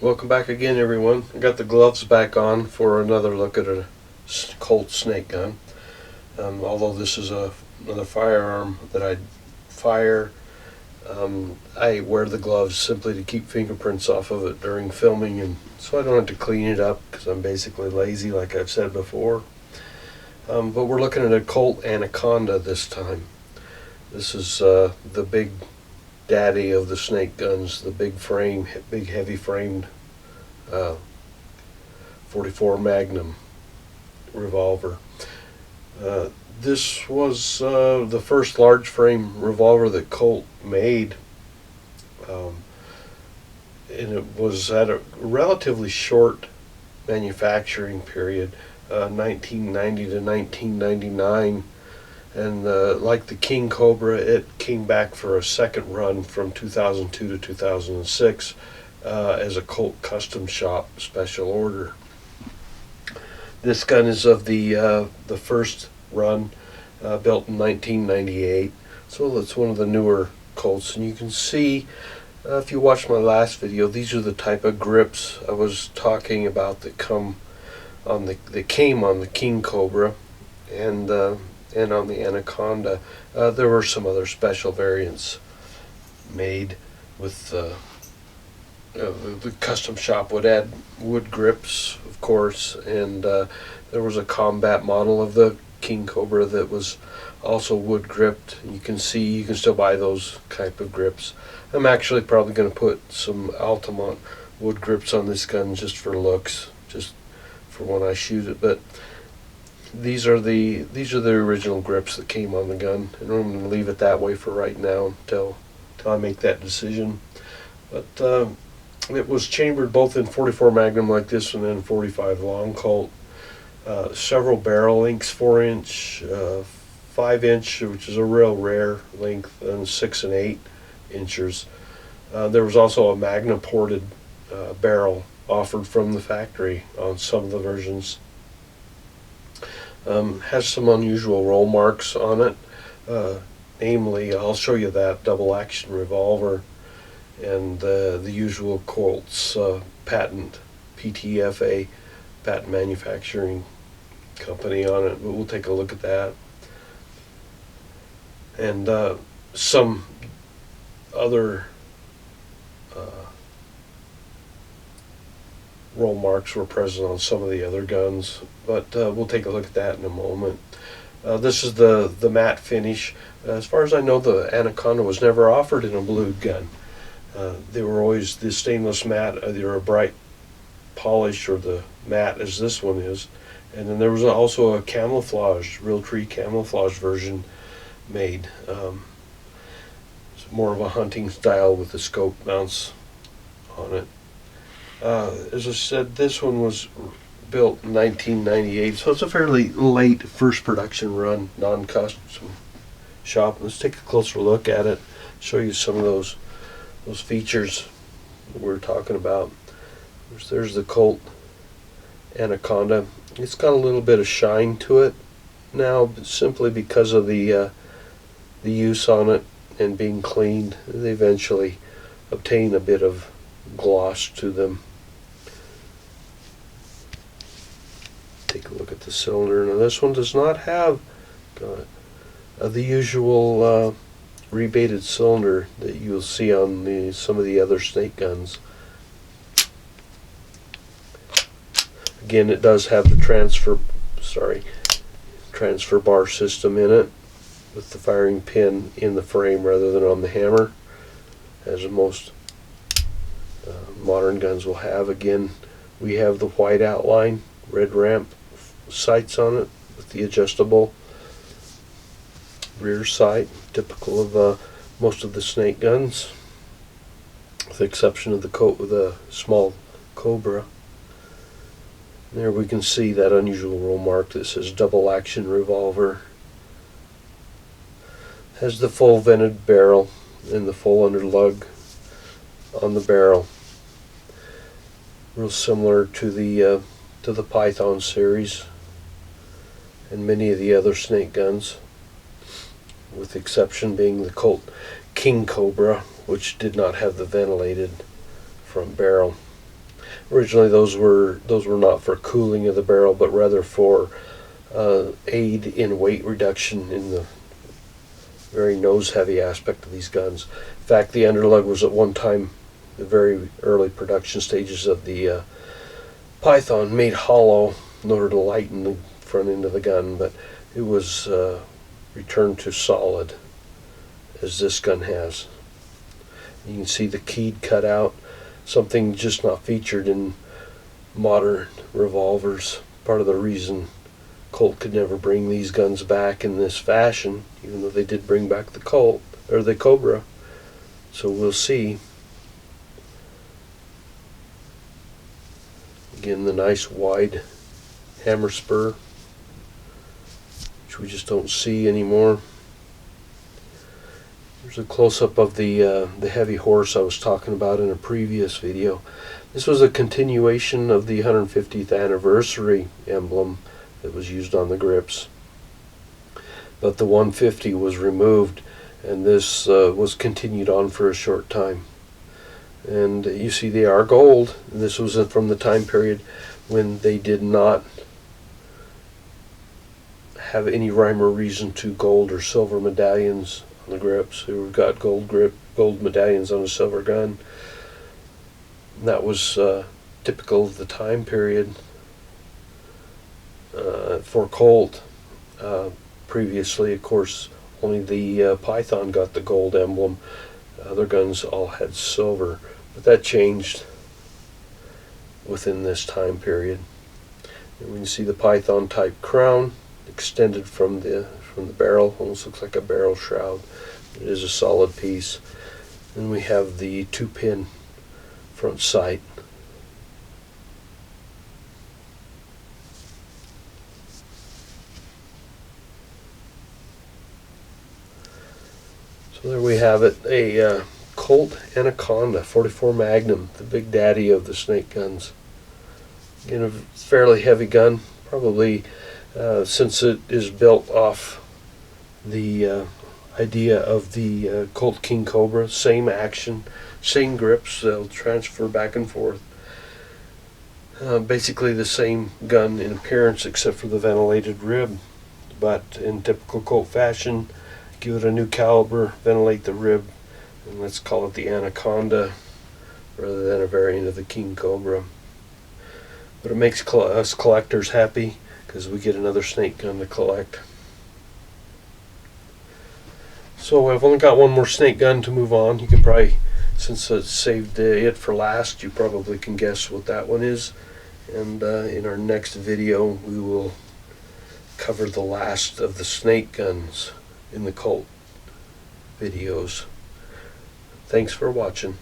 Welcome back again, everyone. I got the gloves back on for another look at a Colt snake gun. Although this is another firearm that I fire, I wear the gloves simply to keep fingerprints off of it during filming, and so I don't have to clean it up because I'm basically lazy, like I've said before. But we're looking at a Colt Anaconda this time. This is the big daddy of the snake guns, the big heavy framed 44 Magnum revolver. This was the first large frame revolver that Colt made, and it was at a relatively short manufacturing period, 1990 to 1999. And like the King Cobra, it came back for a second run from 2002 to 2006 as a Colt custom shop special order. This gun is of the first run, built in 1998, so it's one of the newer Colts. And you can see, if you watched my last video, these are the type of grips I was talking about that came on the King Cobra and on the Anaconda. There were some other special variants made with the custom shop would add wood grips, of course, and there was a combat model of the King Cobra that was also wood gripped. You can still buy those type of grips. I'm actually probably going to put some Altamont wood grips on this gun just for looks, just for when I shoot it. But these are the original grips that came on the gun, and I'm going to leave it that way for right now until I make that decision. But it was chambered both in 44 Magnum like this one and 45 Long Colt. Several barrel lengths, 4-inch, 5-inch, which is a real rare length, and 6 and 8 inches. There was also a Magnum ported barrel offered from the factory on some of the versions. Has some unusual roll marks on it. Namely, I'll show you that double action revolver and the usual Colt's patent, PTFA, patent manufacturing company on it. But we'll take a look at that. And some other roll marks were present on some of the other guns, but we'll take a look at that in a moment. This is the matte finish. As far as I know, the Anaconda was never offered in a blued gun. They were always the stainless matte, either a bright polish or the matte as this one is. And then there was also a camouflage, Realtree camouflage version made. It's more of a hunting style with the scope mounts on it. As I said, this one was built in 1998, so it's a fairly late first production run, non-custom shop. Let's take a closer look at it, show you some of those features that we're talking about. There's the Colt Anaconda. It's got a little bit of shine to it now, but simply because of the use on it and being cleaned. They eventually obtain a bit of gloss to them. Take a look at the cylinder. Now this one does not have the usual rebated cylinder that you'll see on some of the other snake guns. Again, it does have the transfer bar system in it, with the firing pin in the frame rather than on the hammer, as most modern guns will have. Again, we have the white outline, red ramp sights on it with the adjustable rear sight, typical of most of the snake guns, with the exception of the small Cobra. There we can see that unusual roll mark that says double action revolver. Has the full vented barrel and the full underlug on the barrel, real similar to the Python series and many of the other snake guns, with the exception being the Colt King Cobra, which did not have the ventilated front barrel. Originally, those were not for cooling of the barrel, but rather for aid in weight reduction in the very nose-heavy aspect of these guns. In fact, the underlug was at one time, the very early production stages of the Python, made hollow in order to lighten the front end of the gun, but it was returned to solid, as this gun has. You can see the keyed cut out, something just not featured in modern revolvers. Part of the reason Colt could never bring these guns back in this fashion, even though they did bring back the Colt, or the Cobra. So we'll see. Again, the nice wide hammer spur, which we just don't see anymore. There's a close-up of the heavy horse I was talking about in a previous video. This was a continuation of the 150th anniversary emblem that was used on the grips, but the 150 was removed, and this was continued on for a short time. And you see they are gold. This was from the time period when they did not have any rhyme or reason to gold or silver medallions on the grips. We've got gold medallions on a silver gun. And that was typical of the time period for Colt. Previously, of course, only the Python got the gold emblem. Other guns all had silver, but that changed within this time period. And we can see the Python type crown extended from the barrel. Almost looks like a barrel shroud. It is a solid piece. Then we have the 2-pin front sight. So there we have it, a Colt Anaconda 44 Magnum, the big daddy of the snake guns. Again, a fairly heavy gun, probably since it is built off the idea of the Colt King Cobra. Same action, same grips, they'll transfer back and forth. Basically the same gun in appearance except for the ventilated rib, but in typical Colt fashion, give it a new caliber, ventilate the rib, and let's call it the Anaconda rather than a variant of the King Cobra. But it makes us collectors happy because we get another snake gun to collect. So I've only got one more snake gun to move on. You can probably, since I saved it for last, you probably can guess what that one is. And in our next video we will cover the last of the snake guns in the Colt videos. Thanks for watching.